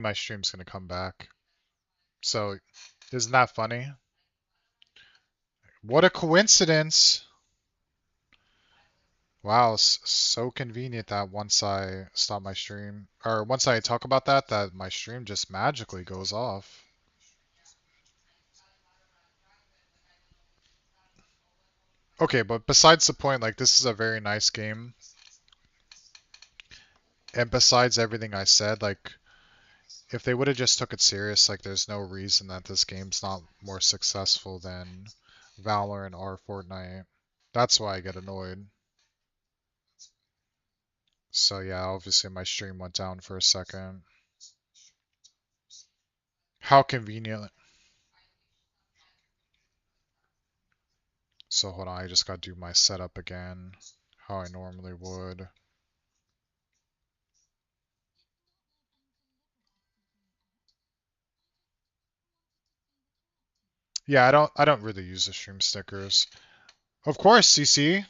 My stream's gonna come back. So, isn't that funny? What a coincidence! Wow, so convenient that once I stop my stream, or once I talk about that, that my stream just magically goes off. Okay, but besides the point, like, this is a very nice game. And besides everything I said, like, if they would have just took it serious, like, there's no reason that this game's not more successful than Valorant or Fortnite. That's why I get annoyed. So yeah, obviously my stream went down for a second. How convenient. So hold on, I just gotta do my setup again, how I normally would. Yeah, I don't really use the stream stickers. Of course, CC.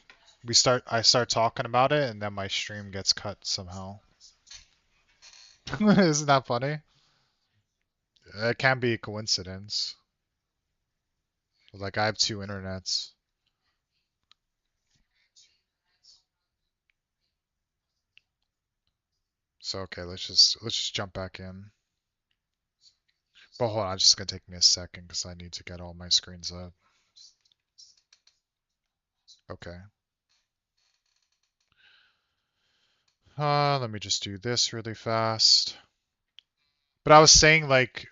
I start talking about it and then my stream gets cut somehow. Isn't that funny? It can be a coincidence. Like I have two internets. So okay, let's just jump back in. But hold on, it's just gonna take me a second because I need to get all my screens up. Okay. Let me just do this really fast. But I was saying like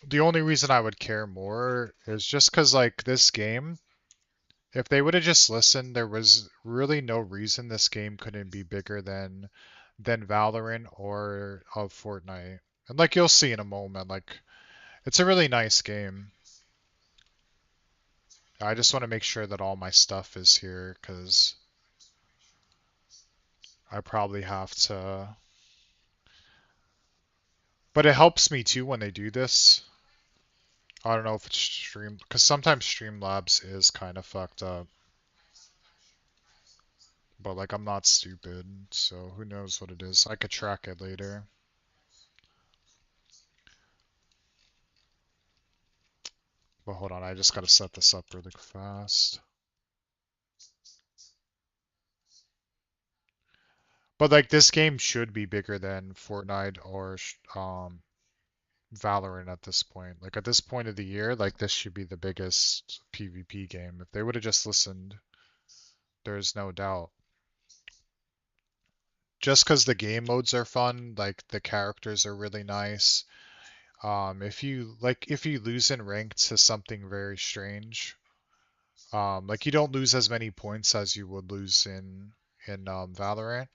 the only reason I would care more is just because like this game, if they would have just listened, there was really no reason this game couldn't be bigger than Valorant or of Fortnite. And like you'll see in a moment, like it's a really nice game. I just want to make sure that all my stuff is here because I probably have to. But it helps me too when they do this. I don't know if it's Stream, because sometimes Streamlabs is kind of fucked up. But like I'm not stupid, so who knows what it is. I could track it later. But hold on, I just gotta set this up really fast. But like this game should be bigger than Fortnite or Valorant at this point. Like at this point of the year, like this should be the biggest PvP game. If they would have just listened, there's no doubt. Just because the game modes are fun, like the characters are really nice. If you lose in ranked to something very strange, like you don't lose as many points as you would lose in Valorant.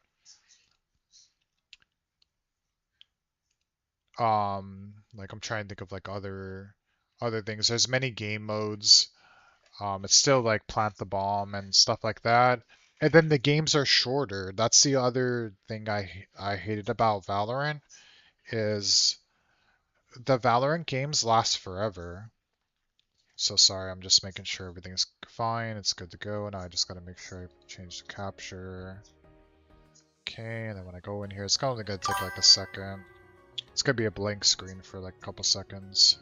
Like I'm trying to think of like other things. There's many game modes. It's still like plant the bomb and stuff like that. And then the games are shorter. That's the other thing I hated about Valorant is the Valorant games last forever. So sorry, I'm just making sure everything's fine. It's good to go. Now I just gotta make sure I change the capture. Okay, and then when I go in here, it's only gonna take like a second. It's gonna be a blank screen for like a couple seconds.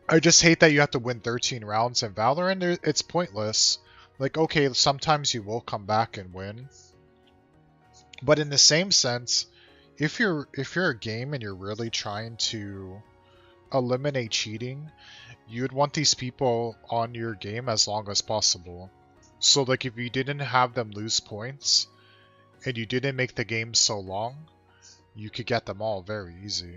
I just hate that you have to win 13 rounds in Valorant. It's pointless. Like, okay, sometimes you will come back and win. But in the same sense, if you're a game and you're really trying to eliminate cheating, you'd want these people on your game as long as possible. So like if you didn't have them lose points and you didn't make the game so long, you could get them all very easy.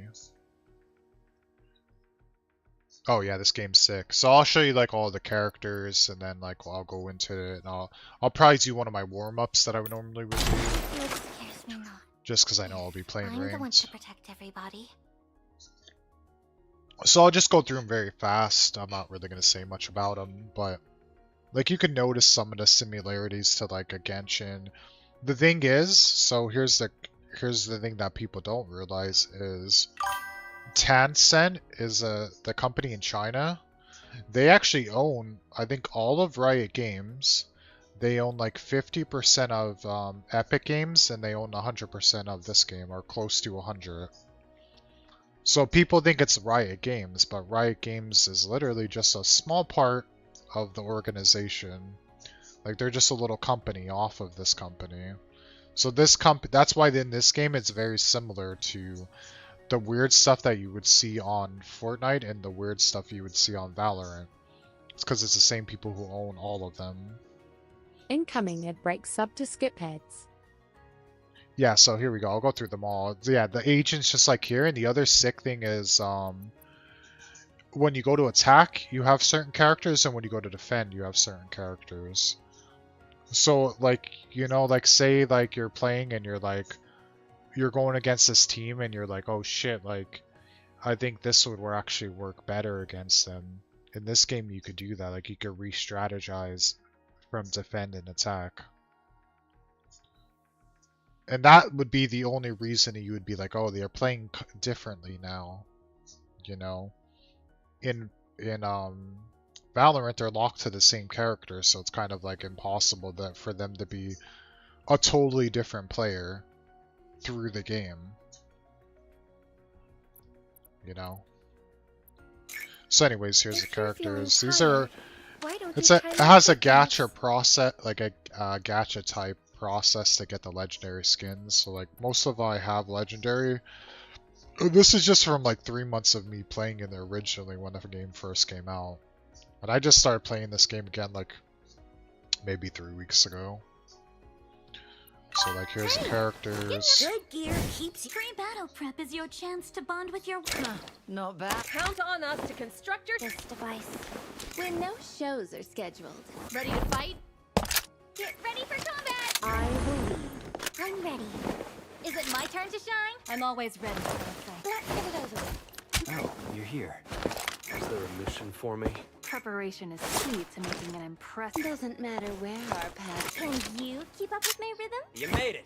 Oh yeah, this game's sick. So I'll show you like all the characters and then like I'll go into it and I'll probably do one of my warm-ups that I would normally would do. Just because I know I'll be playing ranked. I'm the one to protect everybody. So I'll just go through them very fast. I'm not really going to say much about them, but like you can notice some of the similarities to like a Genshin. The thing is, so here's the thing that people don't realize is Tencent is the company in China. They actually own, I think, all of Riot Games. they own like 50% of Epic Games, and they own 100% of this game, or close to 100. So people think it's Riot Games, but Riot Games is literally just a small part of the organization. Like, they're just a little company off of this company. So that's why in this game it's very similar to the weird stuff that you would see on Fortnite and the weird stuff you would see on Valorant. It's because it's the same people who own all of them. Incoming at break sub to skip heads. Yeah, so here we go. I'll go through them all. Yeah, the agent's just like here, and the other sick thing is when you go to attack, you have certain characters, and when you go to defend, you have certain characters. So, like, you know, like, say, like, you're playing and you're going against this team, and you're like, oh shit, like, I think this would actually work better against them. In this game, you could do that. Like, you could re-strategize from defend and attack. And that would be the only reason you would be like, oh, they're playing differently now. You know? In Valorant, they're locked to the same character, so it's kind of like impossible for them to be a totally different player through the game. You know? So anyways, here's the characters. These are... it has a gacha process, like a gacha type process to get the legendary skins. So like most of them I have legendary. This is just from like 3 months of me playing it originally when the game first came out. And I just started playing this game again like maybe 3 weeks ago. So like here's the characters. Good gear keeps you. Free battle prep is your chance to bond with your. Not bad. Count on us to construct your This device. When no shows are scheduled. ready to fight. Get ready for combat. I will lead. I'm ready. Is it my turn to shine? I'm always ready for a fight. Let's get it over with. Oh, you're here. Is there a mission for me? Preparation is key to making an impressive. Doesn't matter where our paths. Can you keep up with my rhythm? You made it.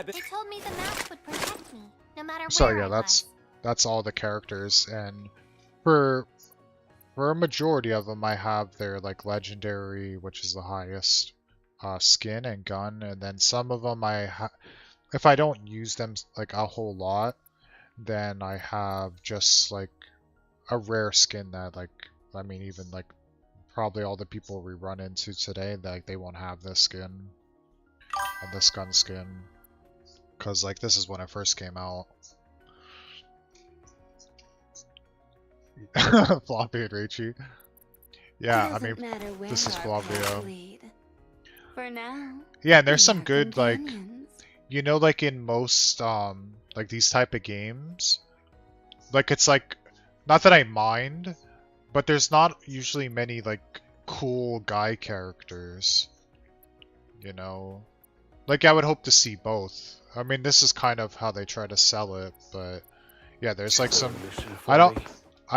They told me the map would protect me, no matter So where yeah, I that's all the characters, and for a majority of them, I have their like legendary, which is the highest skin and gun, and then some of them if I don't use them like a whole lot, then I have just like a rare skin that like, I mean, even like probably all the people we run into today, like they won't have this skin and this gun skin, because like this is when it first came out. Floppy and Raichi. Yeah, I mean, this is Flavio. For now. Yeah, and there's some good, like, you know, like in most, like these type of games, like it's like, not that I mind, but there's not usually many, like, cool guy characters, you know? Like, I would hope to see both. I mean, this is kind of how they try to sell it, but yeah, there's like some, I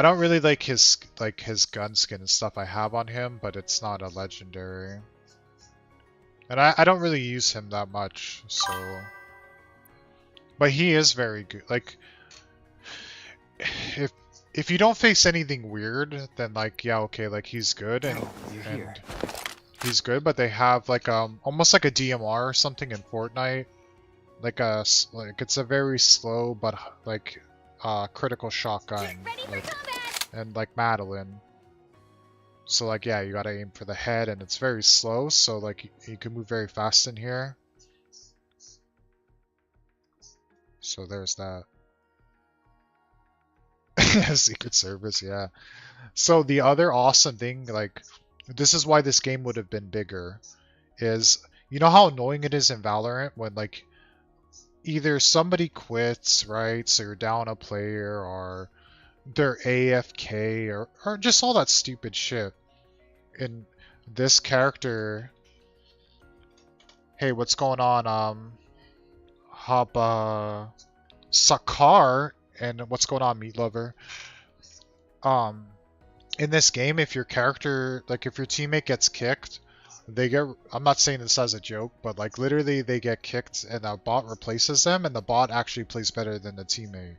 don't really like his gun skin and stuff I have on him, but it's not a legendary. And I don't really use him that much, so... But he is very good. Like, if you don't face anything weird, then like, yeah, okay, like he's good and he's good, but they have like almost like a DMR or something in Fortnite. Like it's a very slow but like critical shotgun. And like Madeline. So like, yeah, you gotta aim for the head, and it's very slow, so like you can move very fast in here. So there's that. Secret Service, yeah. So the other awesome thing, like, this is why this game would have been bigger, is, you know how annoying it is in Valorant when like either somebody quits, right? So you're down a player, or they're AFK, or just all that stupid shit. In this character, hey, what's going on? Sakar, and what's going on, Meat Lover? In this game, if your character, like if your teammate gets kicked, they get, I'm not saying this as a joke, but like literally they get kicked and a bot replaces them, and the bot actually plays better than the teammate.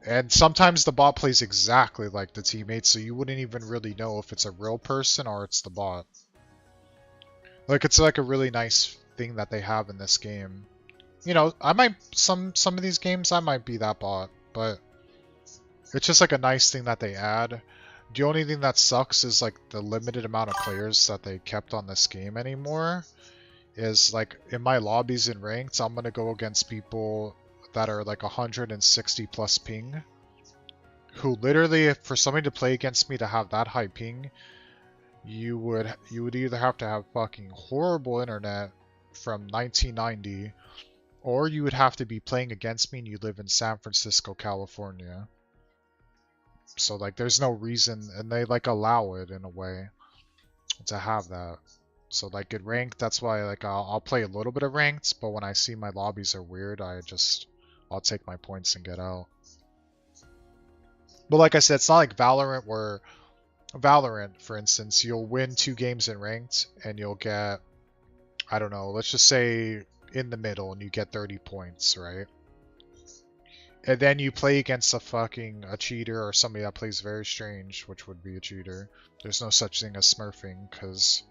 And sometimes the bot plays exactly like the teammate, so you wouldn't even really know if it's a real person or it's the bot. Like it's like a really nice thing that they have in this game. You know, I might some of these games I might be that bot, but it's just like a nice thing that they add. The only thing that sucks is like the limited amount of players that they kept on this game anymore. Is like in my lobbies and ranked, I'm gonna go against people that are like 160 plus ping, who literally, if for somebody to play against me to have that high ping, you would either have to have fucking horrible internet from 1990, or you would have to be playing against me and you live in San Francisco, California. So like there's no reason, and they like allow it in a way to have that. So like in ranked, that's why like I'll play a little bit of ranked, but when I see my lobbies are weird, I'll take my points and get out. But like I said, it's not like Valorant where Valorant, for instance, you'll win 2 games in ranked and you'll get, I don't know, let's just say in the middle and you get 30 points, right? And then you play against a cheater or somebody that plays very strange, which would be a cheater. There's no such thing as smurfing, because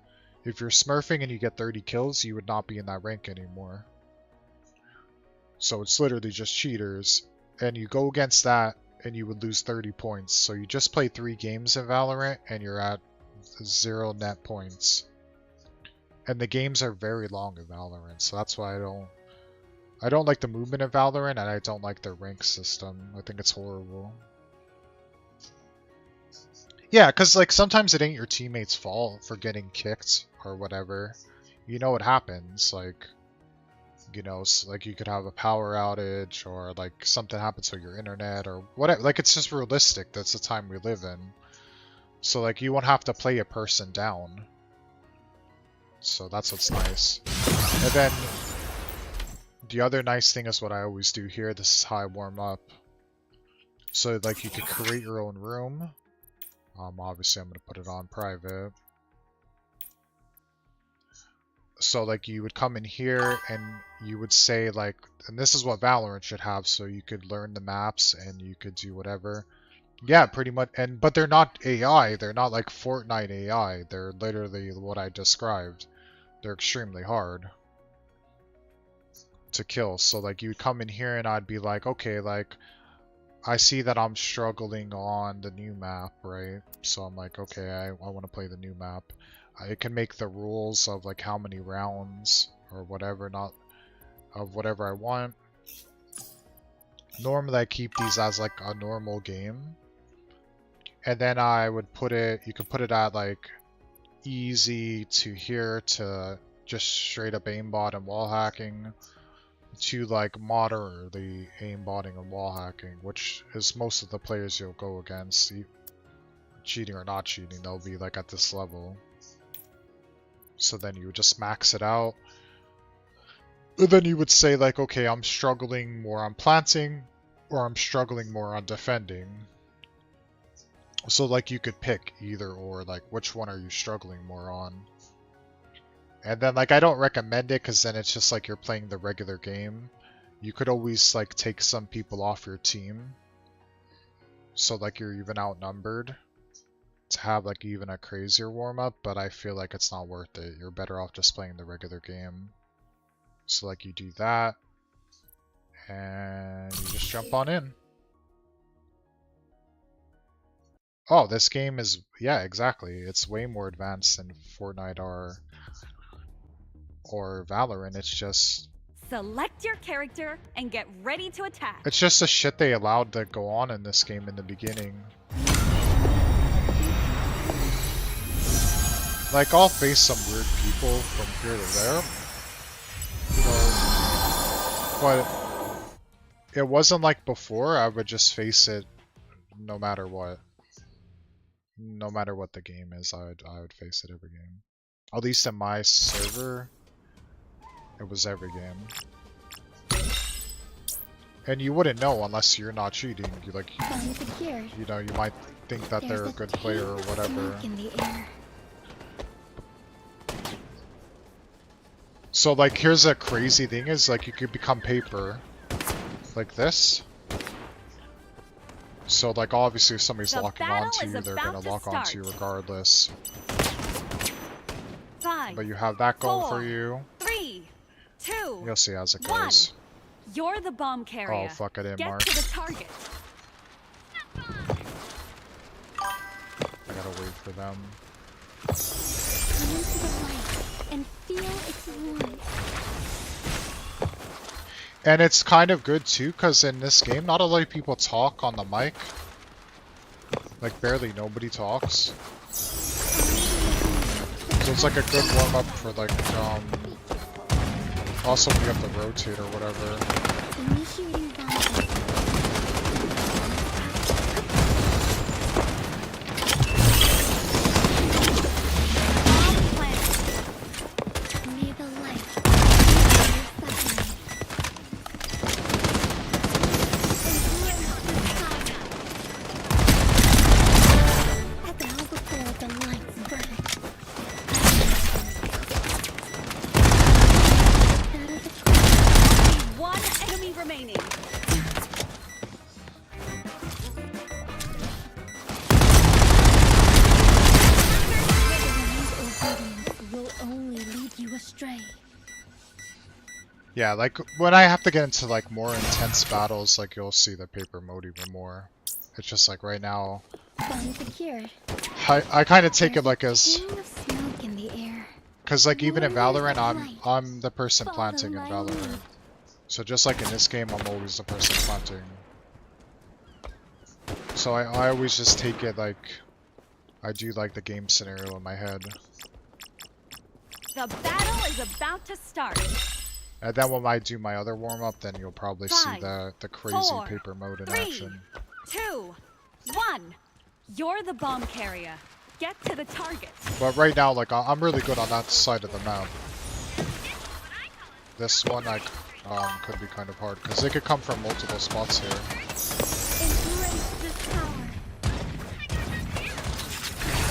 if you're smurfing and you get 30 kills, you would not be in that rank anymore. So it's literally just cheaters. And you go against that and you would lose 30 points. So you just play 3 games in Valorant and you're at 0 net points. And the games are very long in Valorant, so that's why I don't like the movement of Valorant, and I don't like their rank system. I think it's horrible. Yeah, because like sometimes it ain't your teammate's fault for getting kicked or whatever. You know what happens, like, you know, like you could have a power outage or like something happens to your internet or whatever. Like it's just realistic. That's the time we live in. So like you won't have to play a person down. So that's what's nice. And then the other nice thing is what I always do here. This is how I warm up. So like you could create your own room. Obviously I'm going to put it on private. So like you would come in here and you would say like, and this is what Valorant should have, so you could learn the maps and you could do whatever. Yeah, pretty much. But they're not AI. They're not like Fortnite AI. They're literally what I described. They're extremely hard to kill. So like you would come in here and I'd be like, okay, like I see that I'm struggling on the new map, right? So I'm like, okay, I want to play the new map. I can make the rules of like how many rounds or whatever, not of whatever I want. Normally I keep these as like a normal game. And then I would put it, you could put it at like easy to here to just straight up aimbot and wall hacking to like moderately aimbotting and wall hacking, which is most of the players you'll go against. Cheating or not cheating, they'll be like at this level. So then you would just max it out. And then you would say like, okay, I'm struggling more on planting or I'm struggling more on defending. So like you could pick either or, like which one are you struggling more on. And then like I don't recommend it because then it's just like you're playing the regular game. You could always like take some people off your team. So like you're even outnumbered to have like even a crazier warm-up, but I feel like it's not worth it. You're better off just playing the regular game. So like you do that and you just jump on in. Oh, this game is, yeah, exactly. It's way more advanced than Fortnite or Valorant. It's just... Select your character and get ready to attack. It's just the shit they allowed to go on in this game in the beginning. Like, I'll face some weird people from here to there. You know, but it wasn't like before. I would just face it no matter what. No matter what the game is, I would face it every game. At least in my server, it was every game. And you wouldn't know unless you're not cheating. You like, you know, you might think that they're a good player or whatever. So like, here's a crazy thing: is like you could become paper, like this. So like obviously if somebody's locking onto you, they're gonna lock onto you regardless. 5, but you have that going for 4, you. 3, 2, You'll see as it 1. goes. You're the bomb carrier. Oh, fuck, I didn't Get mark. to the target. I gotta wait for them. Come into the light and feel its warmth. And it's kind of good too, because in this game, not a lot of people talk on the mic. Like, barely nobody talks. So it's like a good warm-up for like, also if you have to rotate or whatever. Initiating bombing. Bomb planted. May the light be your suffering. Bow before the light's verdict. One enemy remaining. Obedience will only lead you astray. Yeah, like, when I have to get into like more intense battles, like you'll see the paper mode even more. It's just like right now, Bomb secured. I kind of take it like as, King of smoke in the air. cause like even in Valorant, Light. I'm the person Follow planting in my Valorant. lead. So just like in this game, I'm always the person planting. So I always just take it like, I do like the game scenario in my head. The battle is about to start. And then when I do my other warm-up, then you'll probably see 5, the crazy 4, paper mode in 3, action. 2, 1. You're the bomb carrier. Get to the target. But right now, like, I'm really good on that side of the map. This one, like, could be kind of hard, because they could come from multiple spots here. Embrace this power.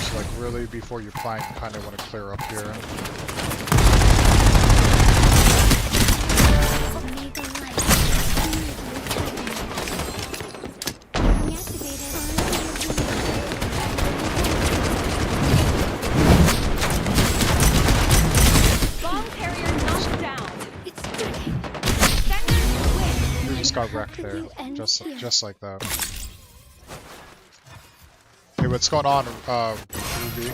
So, like, really, before you plant, you kind of want to clear up here. May the light be your suffering. Deactivated. Bomb carrier knocked down. It's spreading. Defenders win. We just got wrecked How could there, you end just here? like that. Hey, what's going on, Ruby?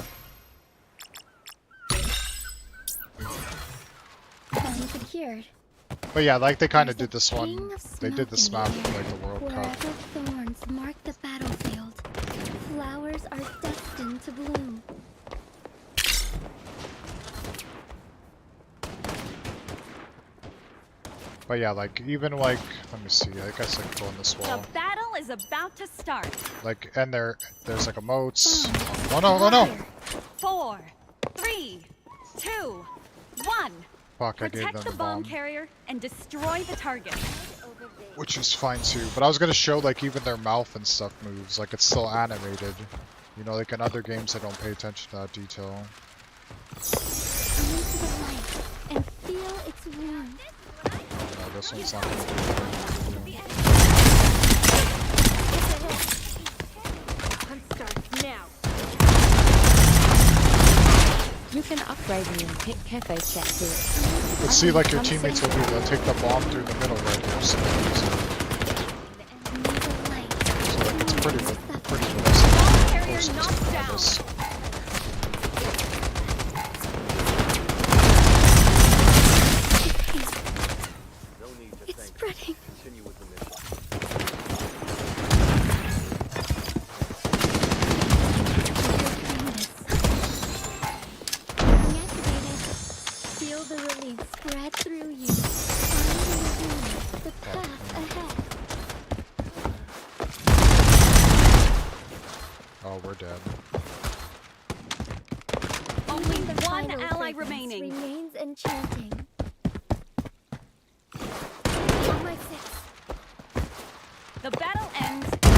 Bomb secured. But yeah, like they kind of There's did a this one. king of They did smoke this in the map air. for like the World Cup. Wherever thorns mark the battlefield, flowers are destined to bloom. But yeah, like even like, let me see. I guess I can go on this The wall. battle is about to start. Like, and there's like emotes. Oh no, oh no! 4, 3, 2, 1. Fuck, I gave them Protect the the bomb bomb. carrier and destroy the target. Which is fine too. But I was gonna show like even their mouth and stuff moves. Like it's still animated. You know, like in other games I don't pay attention to that detail. Come into the light and feel its warmth. No, this one's not gonna be very Hunt starts now. You can upgrade the Pet Cafe chat to it. But see, like your teammates will they'll take the bomb through the middle right here. So, May the light so like it's pretty good. Pretty good. Bomb carrier Close to knocked down. this. No need to It's thank me. spreading. Continue with the mission. Deactivated. Feel the relief spread through you. Find the path ahead. Oh, we're dead. Only The one final ally fragrance remaining. remains enchanting. On my six. The battle ends in 30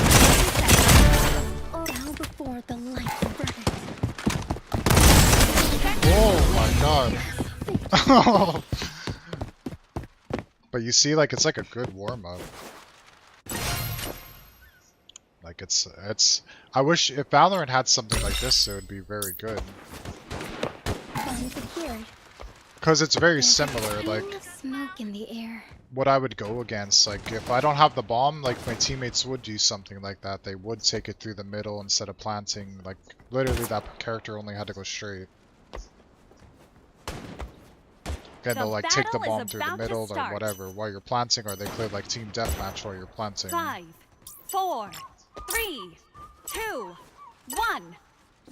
seconds. Oh, bow before the light's verdict. Oh my god. But you see, like it's like a good warm up. Like it's. I wish if Valorant had something like this, it would be very good. Bomb secured. because it's very similar. Like Kind of smoke in the air. what I would go against, like if I don't have the bomb, like my teammates would do something like that. They would take it through the middle instead of planting. Like literally, that character only had to go straight. Again, they'll like take the battle is bomb through the about to middle or start. whatever while you're planting, or they play like team deathmatch while you're planting. 5, 4, 3, 2, 1.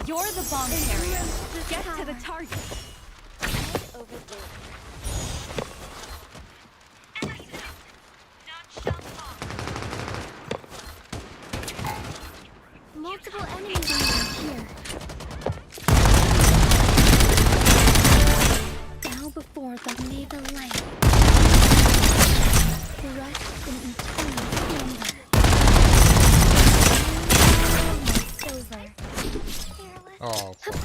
You're the bomb carrier. Get to the target. Over there. Multiple enemies here. Bow before the mega light. Rest in eternal slumber. Almost over. Oh, fuck.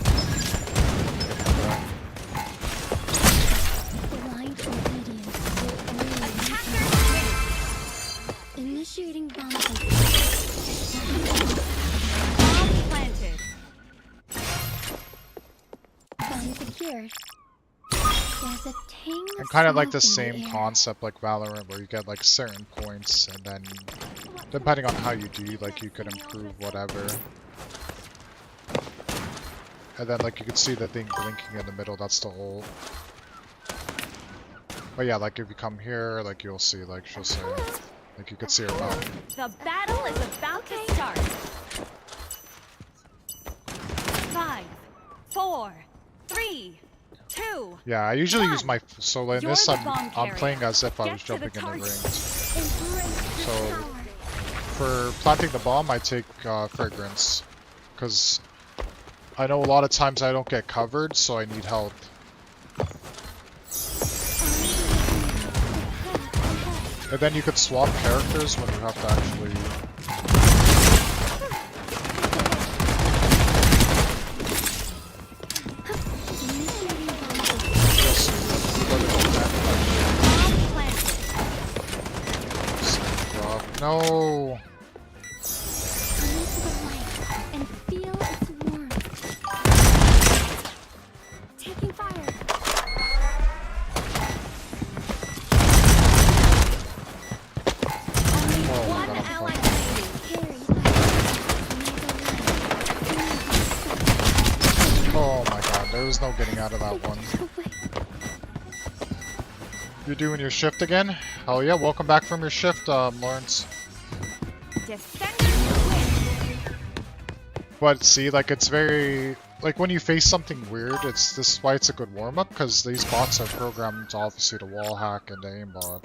Blind obedience will only initiating bomb placement. Bomb planted. Bomb secured. There's a ting of And kind of like the smoke in same air. concept like Valorant, where you get like certain points, and then depending on how you do, like you could improve whatever. And then like you can see the thing blinking in the middle, that's the ult. But yeah, like if you come here, like you'll see, like she'll say, like you could see her mouth. The battle is about to start. 5, 4, 3, 2. Yeah, I usually use One. my solo in You're this. the I'm bomb carrier. playing as if I Get was to the jumping in the target. ring. Embrace the So power. for planting the bomb, I take fragrance, because I know a lot of times I don't get covered, so I need help. And then you could swap characters when you have to actually. Initiating bomb placement. Just put it on that, Bomb planted. like, drop. No! Come into the light and feel its warmth. Taking fire. Only Oh my one God, I'm ally fucked. remaining. Carried by the Oh my god, there was no getting out of that one. away. You're doing your shift again? Hell yeah, welcome back from your shift, Lawrence. Defenders win. But see, like it's very like when you face something weird, this is why it's a good warm up, because these bots are programmed obviously to wall hack and to aimbot.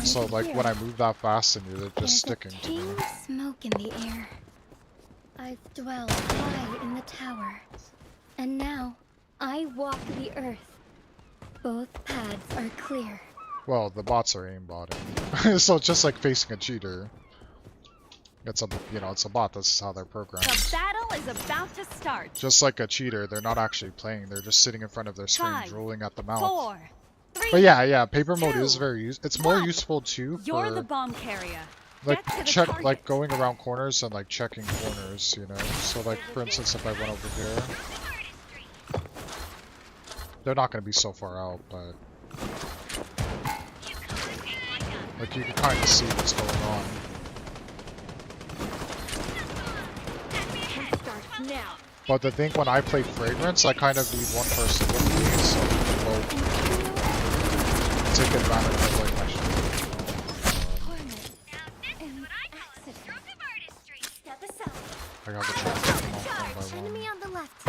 So like when I move that fast and you're just sticking to me. There's a ting of smoke in the air. I've dwelled high in the tower, and now I walk the earth. Both paths are clear. Well, the bots are aimbotting. So it's just like facing a cheater. It's a it's a bot, that's how they're programmed. The battle is about to start. Just like a cheater, they're not actually playing, they're just sitting in front of their screen 5, drooling at the mouth. 4, 3. But yeah, paper mode is 2, very it's more 1. useful too You're the for bomb carrier. like Get to the check target. like going around corners and like checking corners, you know. So like for instance, if I went over here, they're not gonna be so far out, but like you can kind of see what's going on. Start now. But the thing when I play fragrance, I kind of need one person with me, so we can both take advantage of like my shit. Step aside. I got the trap them off one by Enemy one. on the left.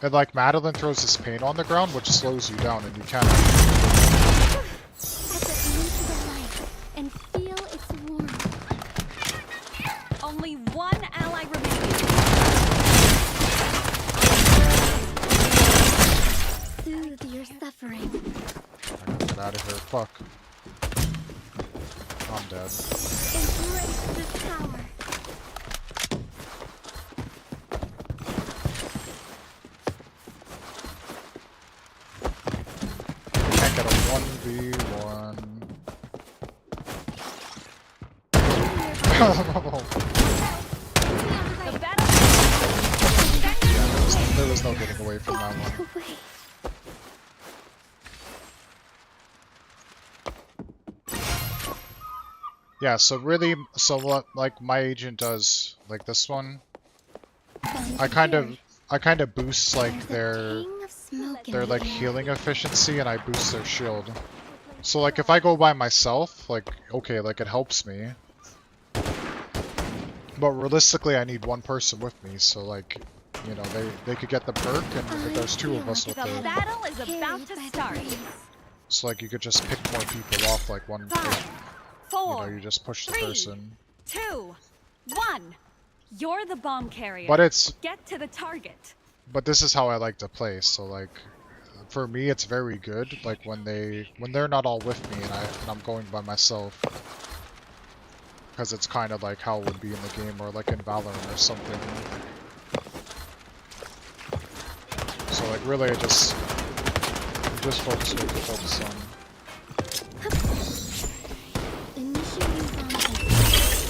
And like Madeline throws this paint on the ground, which slows you down, and you can't. Step into the light and feel its warmth. Only one ally remaining. Soothe your suffering. I gotta get out of here. Fuck. I'm dead. Embrace the power. Can't get a 1v1. The battle. Yeah, there was no getting away from that one. Away. Yeah, so really, so what like my agent does, like this one, I kind of boost like There's a tang of smoke in their the like air. healing efficiency and I boost their shield. So like if I go by myself, like okay, like it helps me. But realistically I need one person with me, so like you know, they could get the perk and there's two of us The with it. battle is about to start. So like you could just pick more people off like one person. 5, You know, 4, you just push the 3, person. 2, 1. You're the bomb carrier. But Get to the target. this is how I like to play, so like for me it's very good like when they're not all with me and I'm going by myself, because it's kind of like how it would be in the game or like in Valorant or something. So like really I just focus what to focus on. Initiating bomb placement.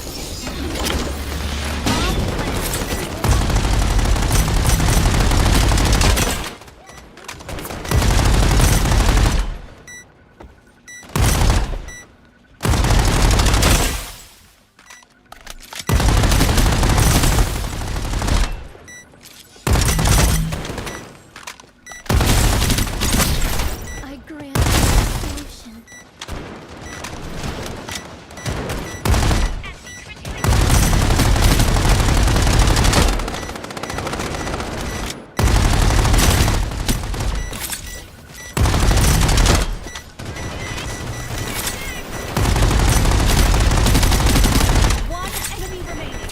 I grant the solution. One enemy remaining.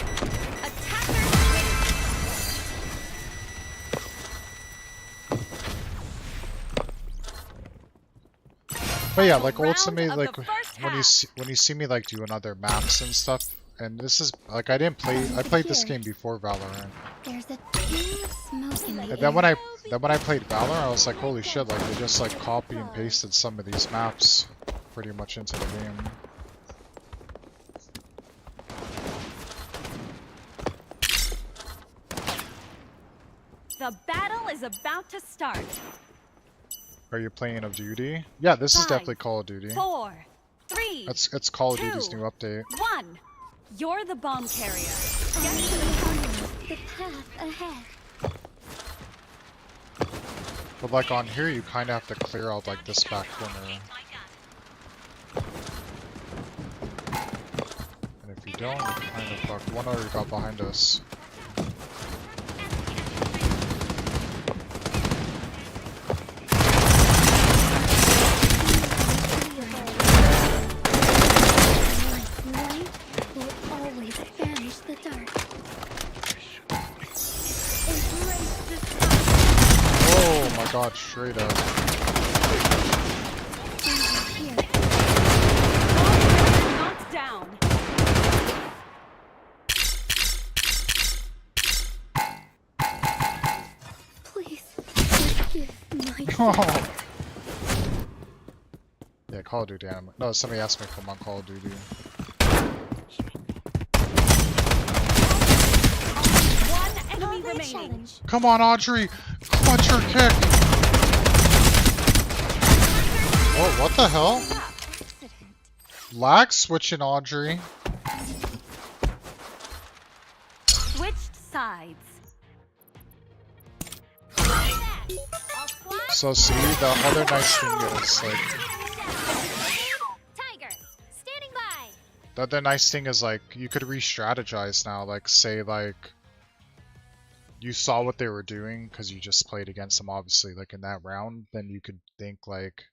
Attackers win. But yeah, like Round ultimately of like the first when you see me like doing other maps and stuff, and this is like I played this game before Valorant. There's a tang of smoke in the And air. then when I played Valorant, I was like, holy shit, like they just like copy and pasted some of these maps pretty much into the game. The battle is about to start. Are you playing of Duty? Yeah, this is 5, definitely Call of Duty. 4, 3, It's Call of Duty's 2, new update. 1. You're the bomb carrier. Get I to the target. follow the path ahead. But like on here, you kind of have to clear out like this back corner. And if you don't, you're kind of fucked. One already got behind us. Light will always banish the dark. Embrace the Oh my god, straight up. sun here. Knocked down. Please forgive my Oh. Yeah, Call of Duty. No, somebody asked me if I'm on Call of Duty. One enemy Lovely remaining. challenge. Come on, Audrey! Clutch her kick! Oh, what the hell? Accident. Lag switching, Audrey. Switched sides. So see, the other nice thing is like, Tiger, standing by. the other nice thing is like, you could re-strategize now. Like, say like, you saw what they were doing because you just played against them, obviously, like in that round. Then you could think like,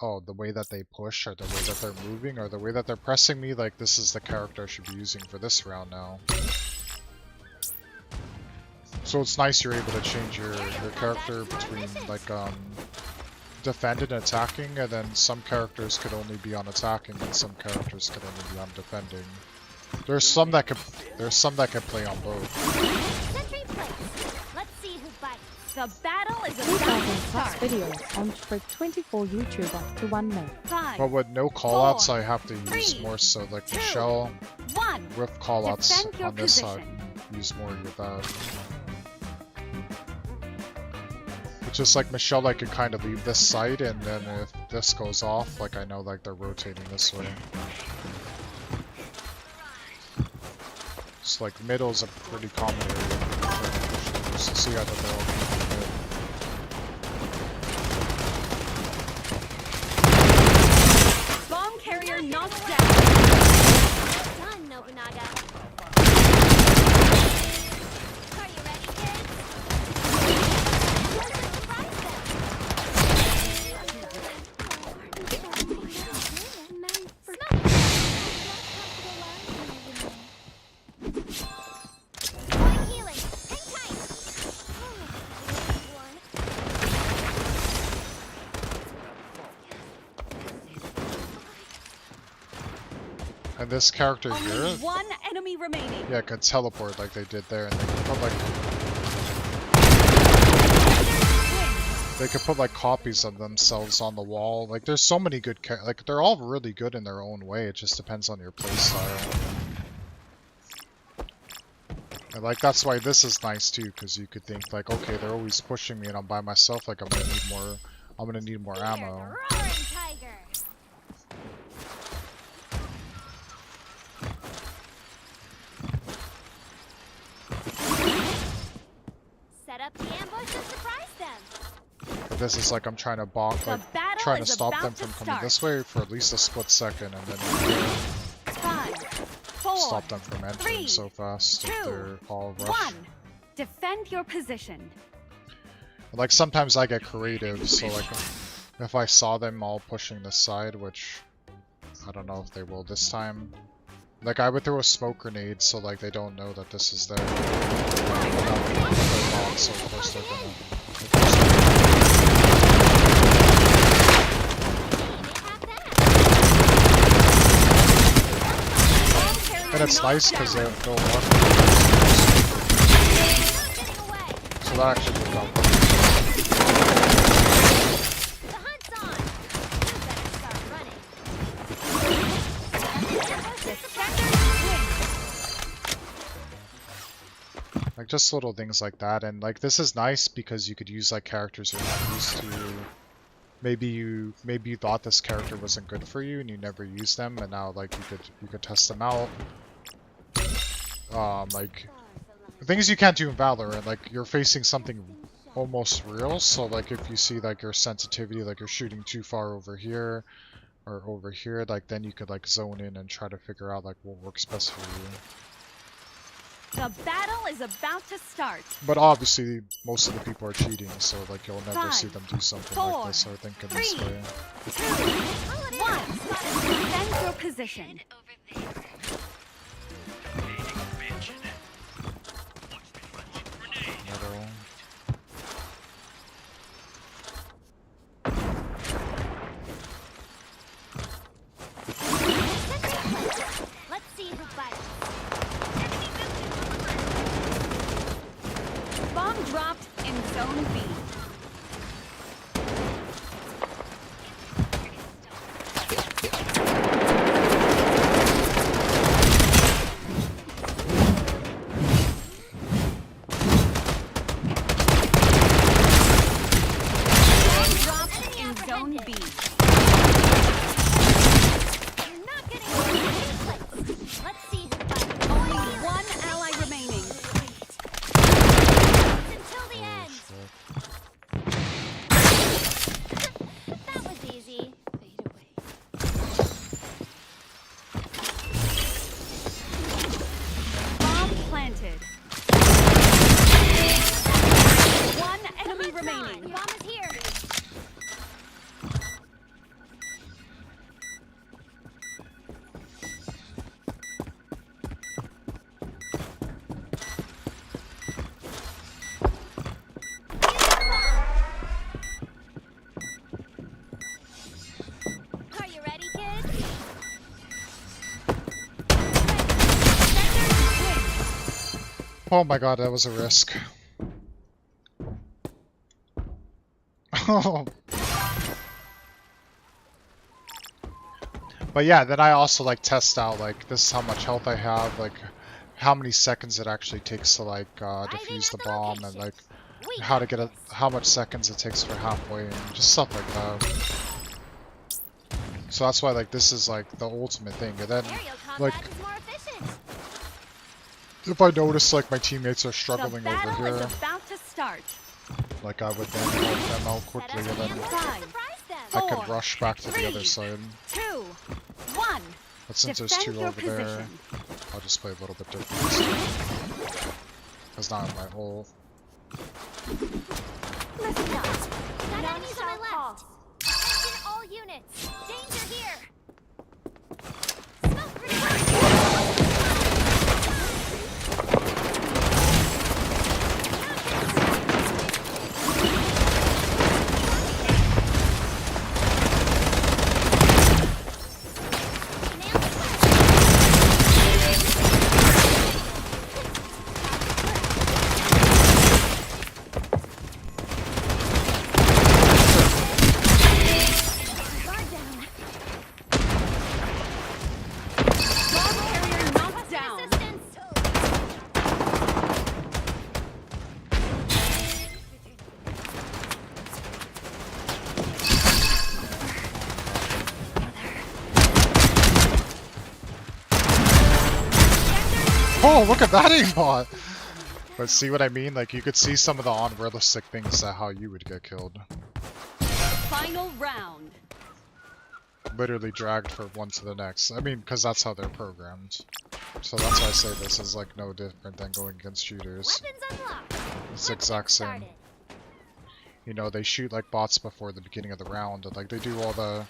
oh, the way that they push, or the way that they're moving, or the way that they're pressing me, like this is the character I should be using for this round now. So it's nice you're able to change your character between like defending and attacking, and then some characters could only be on attacking and some characters could only be on defending. There's some that can play on both. Sentry place. Let's see who bites. The battle is 2,000 about to plus start. videos on Trick 24 YouTuber to 1 meg. 5, But with no callouts, 4, I have to use 3, more so like 2, Michelle 1. with callouts Defend your on this position. side. Use more with that. It's just like Michelle, I could kind of leave this side, and then if this goes off, like I know like they're rotating this way. So like middle's a pretty common area for pushers. So yeah, that they're all pretty good. Bomb carrier knocked down. Done, Nobunaga. Are you ready, kids? Point healing. Hang tight. And this character Only here, one enemy remaining. yeah, can teleport like they did there, and they could put like copies of themselves on the wall. Like there's so many good like they're all really good in their own way. It just depends on your playstyle. And like that's why this is nice too, because you could think like, okay, they're always pushing me and I'm by myself. Like I'm gonna need more ammo. Roaring tiger. Set up the ambush and surprise them. But this is like I'm trying to bonk, The like battle trying to is stop about them to from coming start. this way for at least a split second, and then 5, 4, stop them from entering 3, so fast if 2, they're all 1. rushed. Defend your position. Like sometimes I get creative, so like if I saw them all pushing this side, which I don't know if they will this time. Like I would throw a smoke grenade so like they don't know that this is there. So of course they're and it's nice because they'll walk. So that actually worked out. The hunt's on. You better start running. Like just little things like that, and like this is nice because you could use like characters you're not used to. Maybe you thought this character wasn't good for you and you never used them, and now like you could test them out. Like things you can't do in Valorant, like you're facing something almost real, so like if you see like your sensitivity, like you're shooting too far over here or over here, like then you could like zone in and try to figure out like what works best for you. The battle is about to start. But obviously most of the people are cheating, so like you'll never 5, see them do something 4, like this or think in this 3, way. 2, 1. Defend your position. Middle. Let's see who bites. Bomb dropped in zone B. Bomb dropped in zone B. You're not getting away. Let's see who bites. Only one ally remaining. Until the end. That was easy. Fade away. Bomb planted. One enemy remaining. The bomb is here. Are you ready, kids? Oh my god, that was a risk. Oh. But yeah, then I also like test out like this is how much health I have, like how many seconds it actually takes to like defuse the bomb, and like how to get a, how much seconds it takes for halfway, and just stuff like that. So that's why like this is like the ultimate thing. And then Aerial like combat is more efficient. if I notice like my teammates are The struggling over battle here, is about to start. like I would then help them out Set quickly, up and an then ambush to Five, surprise them. I could four, rush back to the other three, side. 2, 1. But since there's Defend two your over there, position. I'll just play a little bit different this time. That's not in my hole. Listen up. Got enemies on my left. Attention all units. Danger here. Smoke grenade. Guard down. Bomb carrier knocked down. Assistance. Oh, look at that aimbot! But see what I mean? Like, you could see some of the unrealistic things that how you would get killed. Final round. Literally dragged from one to the next. I mean, because that's how they're programmed. So that's why I say this is like no different than going against shooters. Weapons unlocked. It's the exact same. Started. You know, they shoot like bots before the beginning of the round, and like they do all the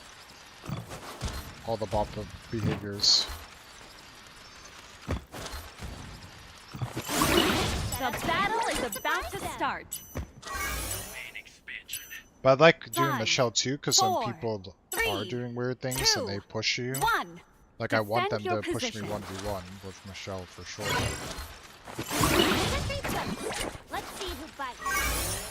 bot behaviors. The battle is about to start. But I like doing the Five, shell too, because some four, people are three, doing weird things two, and they push you. 1. Like I want them defend to your push me position. 1v1 with Michelle for sure. Sentry placed. Let's see who bites.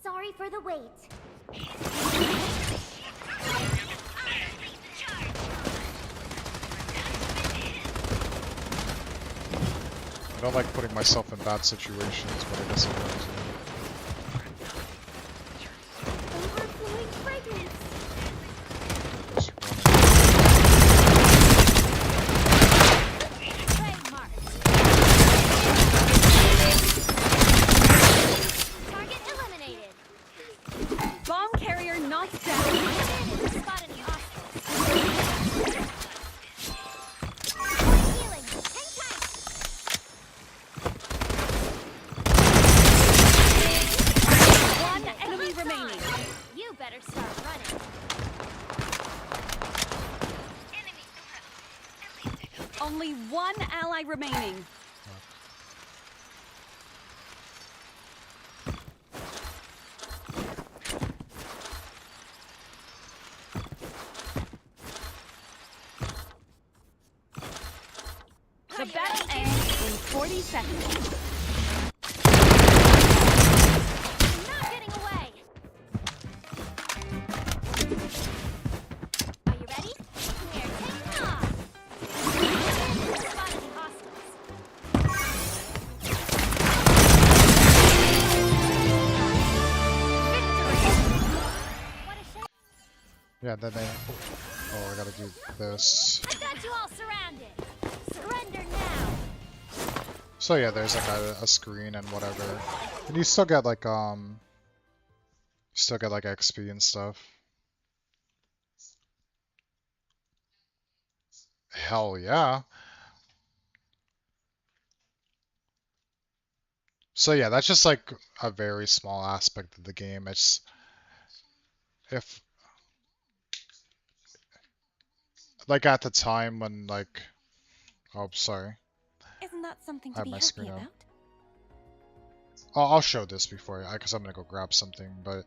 Sorry for the wait. I don't like putting myself in bad situations, but I guess I have to. Overflowing fragrance. Just running. Trademark. Target eliminated. Bomb carrier knocked down. Spot any hostiles. Healing. Hang tight. One enemy remaining. You better start running. Only one ally remaining. The battle ends in 40 seconds. Not getting away. Are you ready? Here, take off. Spot any hostiles. What a shame. Yeah, then they. Oh, I gotta do this. I got you all surrounded. Surrender now. So yeah, there's like a screen and whatever, and you still get like XP and stuff. Hell yeah. So yeah, that's just like a very small aspect of the game. It's if like at the time when like oh sorry, Isn't that something I to have be my happy screen up. about? I'll show this before because I'm gonna go grab something. But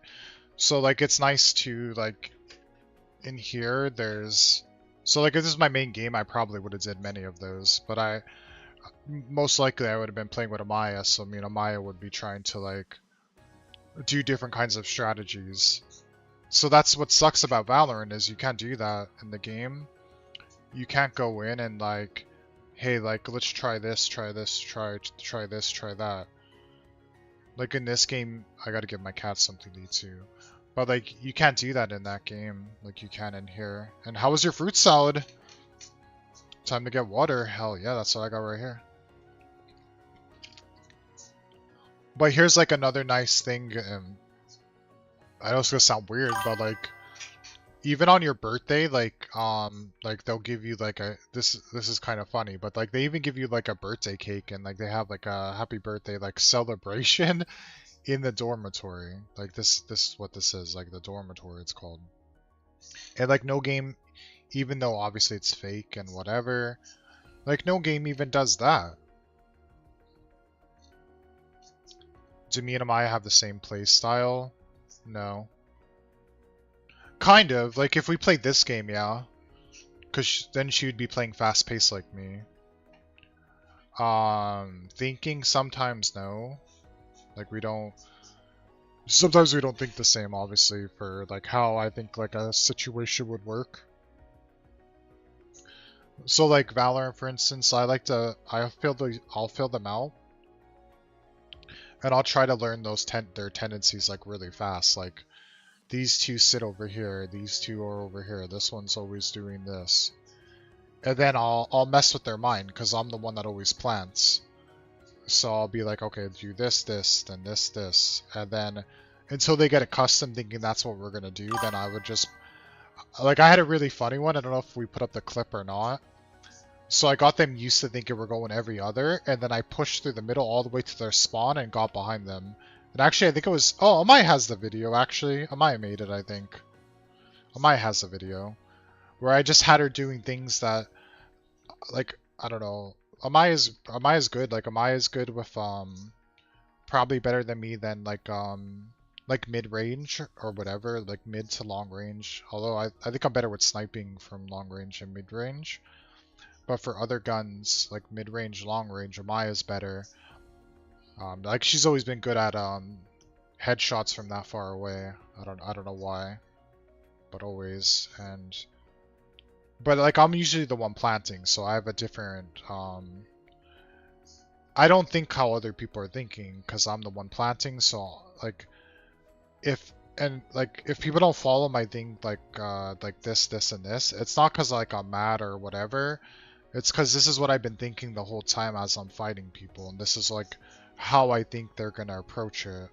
so like it's nice to like in here there's so like if this is my main game, I probably would have did many of those, but most likely I would have been playing with Amaya, so me and Amaya would be trying to like do different kinds of strategies. So that's what sucks about Valorant is you can't do that in the game. You can't go in and like, hey, like let's try this, try this, try this, try that. Like in this game, I gotta give my cat something to eat too. But like you can't do that in that game, like you can in here. And how was your fruit salad? Time to get water. Hell yeah, that's what I got right here. But here's like another nice thing. I know it's gonna sound weird, but like even on your birthday, like they'll give you like a this is kind of funny, but like they even give you like a birthday cake and like they have like a happy birthday like celebration in the dormitory. Like this is what this is, like the dormitory it's called. And like no game, even though obviously it's fake and whatever, like no game even does that. Do me and Amaya have the same play style? No. Kind of. Like, if we played this game, yeah. Because then she would be playing fast-paced like me. Thinking sometimes no. Like, we don't... Sometimes we don't think the same, obviously, for, like, how I think, like, a situation would work. So, like, Valorant, for instance, I'll fill them out. And I'll try to learn their tendencies, like, really fast. Like, these two sit over here, these two are over here, this one's always doing this. And then I'll mess with their mind, because I'm the one that always plants. So I'll be like, okay, do this, then this. And then, until they get accustomed thinking that's what we're going to do, then I would just... Like, I had a really funny one, I don't know if we put up the clip or not. So I got them used to thinking we're going every other, and then I pushed through the middle all the way to their spawn and got behind them. And actually, I think it was... Oh, Amaya has the video, actually. Amaya made it, I think. Amaya has the video. Where I just had her doing things that... Like, I don't know. Amaya's good. Like, Amaya's good with, probably better than me than, like mid-range or whatever. Like, mid to long range. Although, I think I'm better with sniping from long range and mid-range. But for other guns, like mid-range, long-range, Amaya's better. Like she's always been good at headshots from that far away. I don't know why, but always. But like I'm usually the one planting, so I have a different. I don't think how other people are thinking because I'm the one planting. So like, if people don't follow my thing like this and this, it's not because like I'm mad or whatever. It's because this is what I've been thinking the whole time as I'm fighting people, and this is like how I think they're gonna approach it.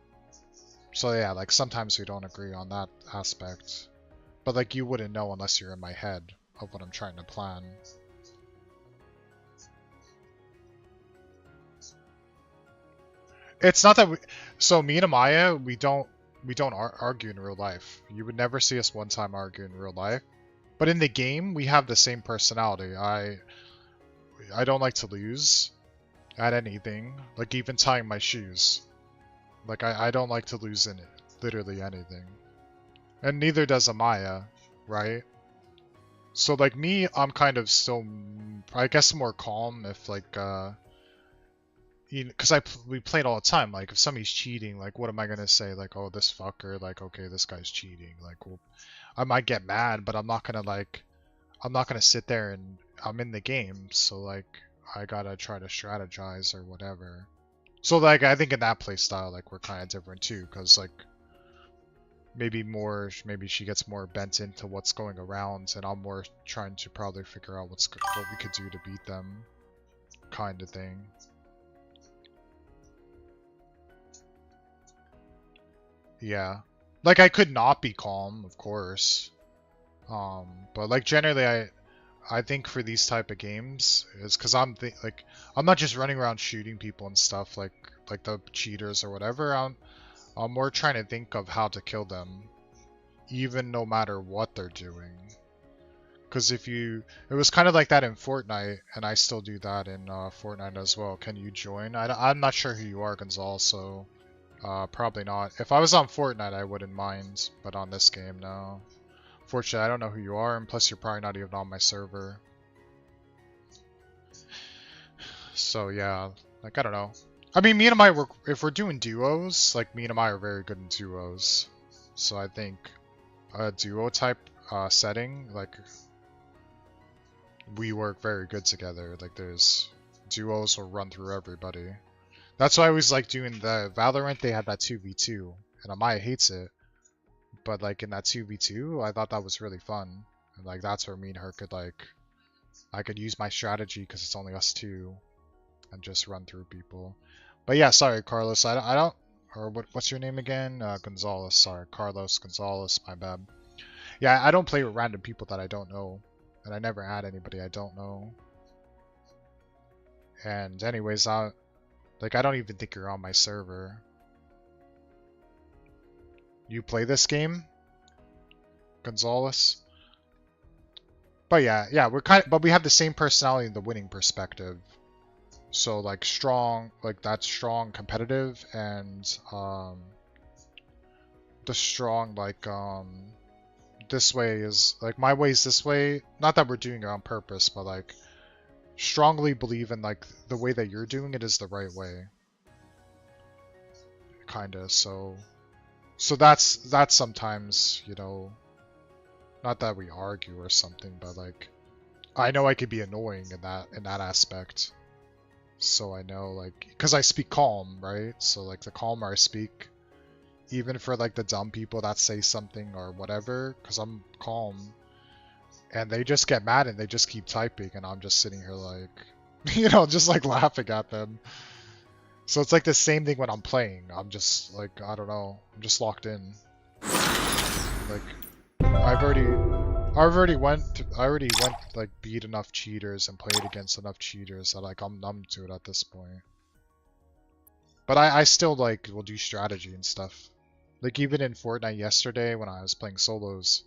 So yeah, like sometimes we don't agree on that aspect. But like you wouldn't know unless you're in my head of what I'm trying to plan. It's not that we... So me and Amaya, we don't argue in real life. You would never see us one time argue in real life. But in the game, we have the same personality. I don't like to lose at anything, like even tying my shoes. Like I don't like to lose in it, literally anything. And neither does Amaya, right? So like me, I'm kind of still, I guess more calm if like, because we play it all the time. Like if somebody's cheating, like what am I gonna say? Like, oh, this fucker, like okay, this guy's cheating. Like, well, I might get mad, but I'm not gonna sit there and I'm in the game, so like I gotta try to strategize or whatever. So like I think in that play style, like we're kind of different too, because like maybe she gets more bent into what's going around, and I'm more trying to probably figure out what we could do to beat them, kind of thing. Yeah, like I could not be calm, of course. But like generally, I think for these type of games, is because I'm not just running around shooting people and stuff like the cheaters or whatever. I'm more trying to think of how to kill them, even no matter what they're doing. Because it was kind of like that in Fortnite, and I still do that in Fortnite as well. Can you join? I'm not sure who you are, Gonzal, so probably not. If I was on Fortnite, I wouldn't mind, but on this game, no. Fortunately, I don't know who you are, and plus you're probably not even on my server. So yeah, like I don't know. I mean, me and Amaya, if we're doing duos, like me and Amaya are very good in duos. So I think a duo type setting, like we work very good together. Like there's duos will run through everybody. That's why I always like doing the Valorant. They had that 2v2, and Amaya hates it. But like in that 2v2, I thought that was really fun. And like that's where me and her could like I could use my strategy because it's only us two and just run through people. But yeah, sorry, Carlos. I don't. Or what's your name again? Gonzalez. Sorry, Carlos Gonzalez. My bad. Yeah, I don't play with random people that I don't know, and I never add anybody I don't know. And anyways, I don't even think you're on my server. You play this game, Gonzalez? But yeah, but we have the same personality in the winning perspective. So like strong, like that's strong competitive, and the strong this way is like my way is this way. Not that we're doing it on purpose, but like strongly believe in like the way that you're doing it is the right way. Kinda, so that's sometimes, you know, not that we argue or something, but like I know I could be annoying in that aspect. So I know, like, because I speak calm, right? So like the calmer I speak, even for like the dumb people that say something or whatever, because I'm calm, and they just get mad and they just keep typing, and I'm just sitting here like, you know, just like laughing at them. So it's like the same thing when I'm playing. I'm just like, I don't know, I'm just locked in. Like I already went like beat enough cheaters and played against enough cheaters that like I'm numb to it at this point. But I still like will do strategy and stuff. Like even in Fortnite yesterday when I was playing solos,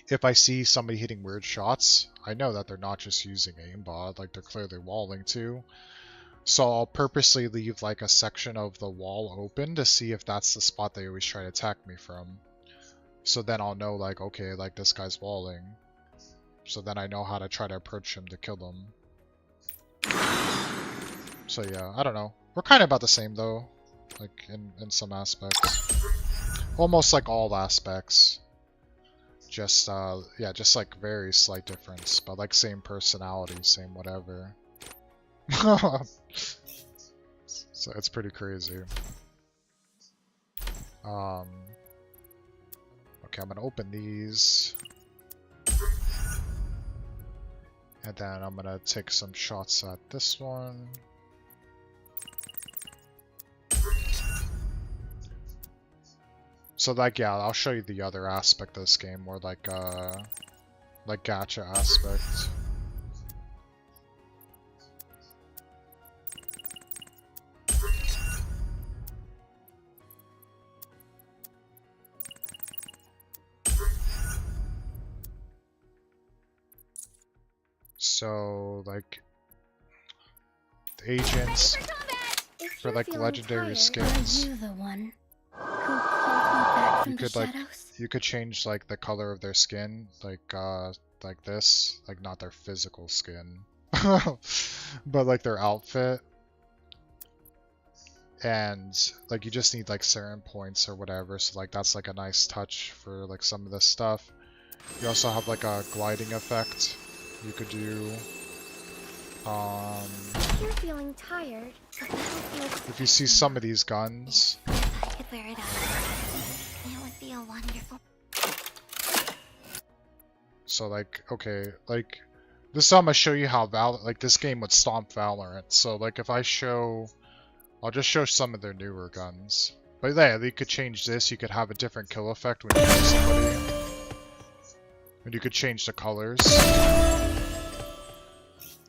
if I see somebody hitting weird shots, I know that they're not just using aimbot, like they're clearly walling too. So I'll purposely leave like a section of the wall open to see if that's the spot they always try to attack me from. So then I'll know like, okay, like this guy's walling. So then I know how to try to approach him to kill him. So yeah, I don't know. We're kind of about the same though, like in some aspects. Almost like all aspects. Just yeah, just like very slight difference, but like same personality, same whatever. So it's pretty crazy. Okay, I'm gonna open these. And then I'm gonna take some shots at this one. So like yeah, I'll show you the other aspect of this game, more like gacha aspect. So like the agents for like legendary skins. Are you the one who called me back from the shadows? You could change like the color of their skin, like this, like not their physical skin, but like their outfit. And like you just need like certain points or whatever, so like that's like a nice touch for like some of this stuff. You also have like a gliding effect you could do. If you're feeling tired, if you see some of these guns, I could wear it out. It would be a wonderful. so like okay, like this time I show you how like this game would stomp Valorant. So like if I show, I'll just show some of their newer guns. But yeah, you could change this. You could have a different kill effect when you kill somebody, and you could change the colors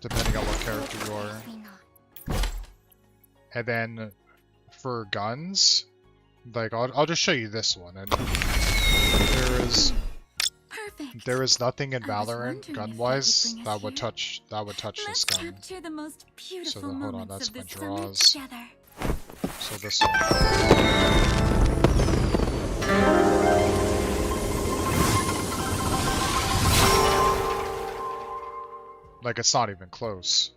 depending on what character you are. And then for guns, like I'll just show you this one, and there is nothing in Valorant gun-wise that would touch this gun. So hold on, that's my draws. So this one. Like it's not even close.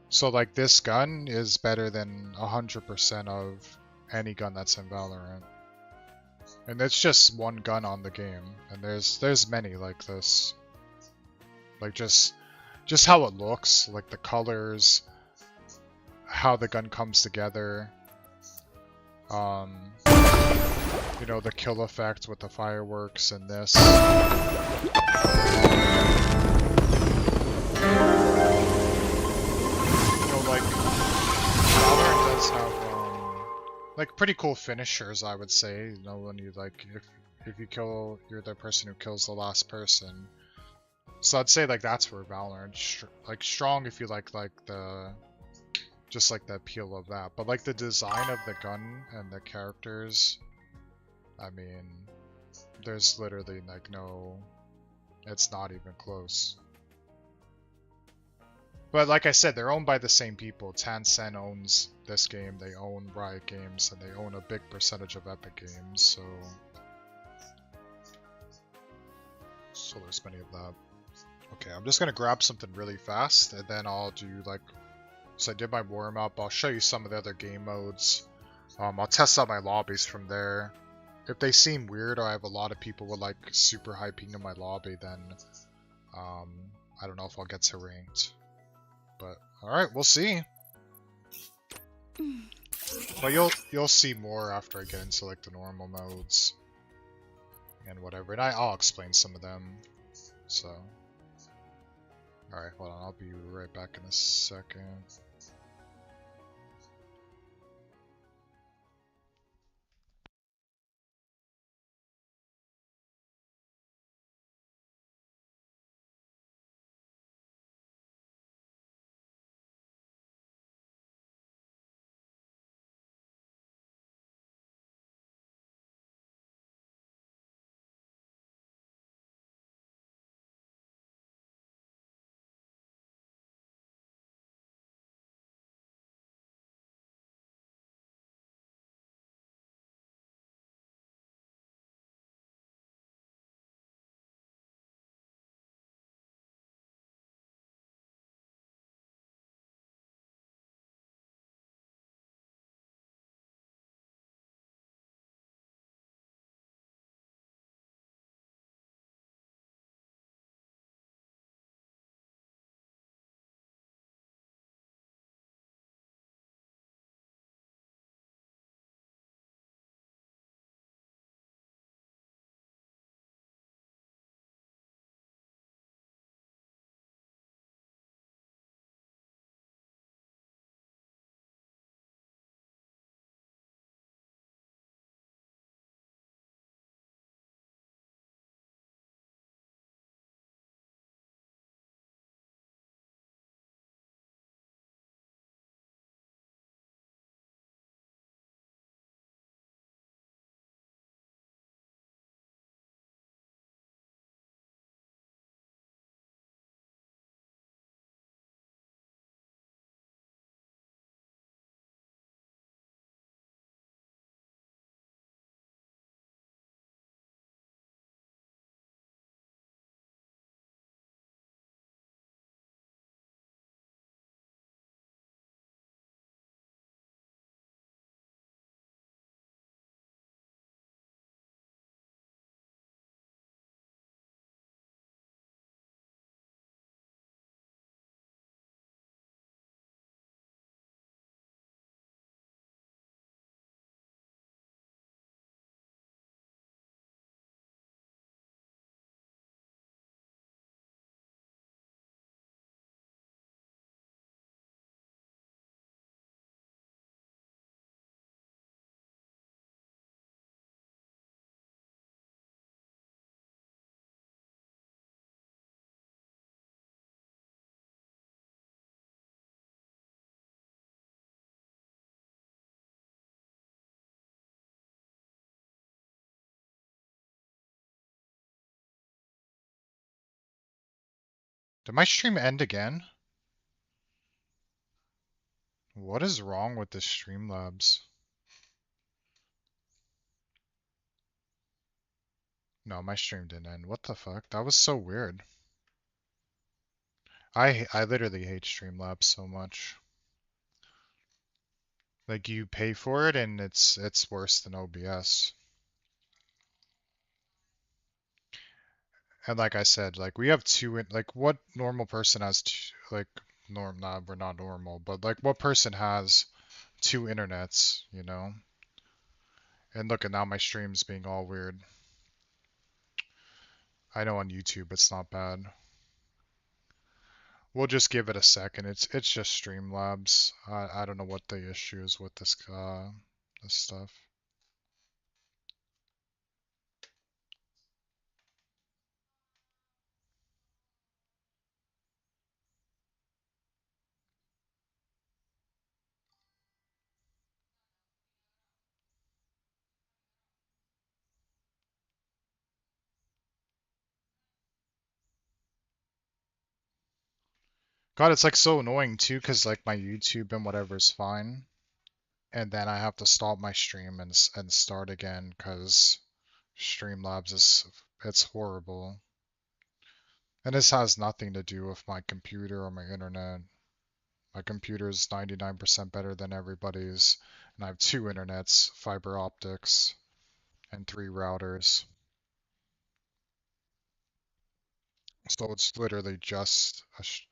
So like this gun is better than 100% of any gun that's in Valorant. And it's just one gun on the game, and there's many like this. Like just how it looks, like the colors, how the gun comes together. You know, the kill effect with the fireworks and this. pretty cool finishers, I would say. You know, when you like, if you kill, you're the person who kills the last person. So I'd say like that's where Valorant, like strong if you like the, just like the appeal of that. But like the design of the gun and the characters, I mean, there's literally like no, it's not even close. But like I said, they're owned by the same people. Tencent owns this game, they own Riot Games, and they own a big percentage of Epic Games, so there's many of that. Okay, I'm just gonna grab something really fast, and then I'll do like, so I did my warm up. I'll show you some of the other game modes. I'll test out my lobbies from there. If they seem weird, or I have a lot of people with like super high ping in my lobby, then I don't know if I'll get to ranked. But alright, we'll see. But you'll see more after I get into like the normal modes and whatever, and I'll explain some of them. So alright, hold on, I'll be right back in a second. Did my stream end again? What is wrong with this Streamlabs? No, my stream didn't end. What the fuck? That was so weird. I literally hate Streamlabs so much. Like you pay for it and it's worse than OBS. And like I said, like we have two, like what normal person has two, like we're not normal, but like what person has two internets, you know? And look at now my stream's being all weird. I know on YouTube it's not bad. We'll just give it a second. It's just Streamlabs. I don't know what the issue is with this this stuff. God, it's like so annoying too, cause like my YouTube and whatever is fine, and then I have to stop my stream and start again, cause Streamlabs is it's horrible. And this has nothing to do with my computer or my internet. My computer is 99% better than everybody's, and I have 2 internets, fiber optics, and 3 routers. So it's literally just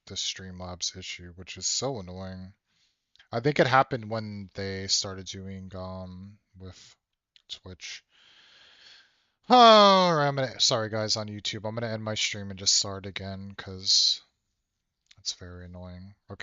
the Streamlabs issue, which is so annoying. I think it happened when they started doing with Twitch. Oh, sorry guys on YouTube. I'm gonna end my stream and just start again because it's very annoying. Okay.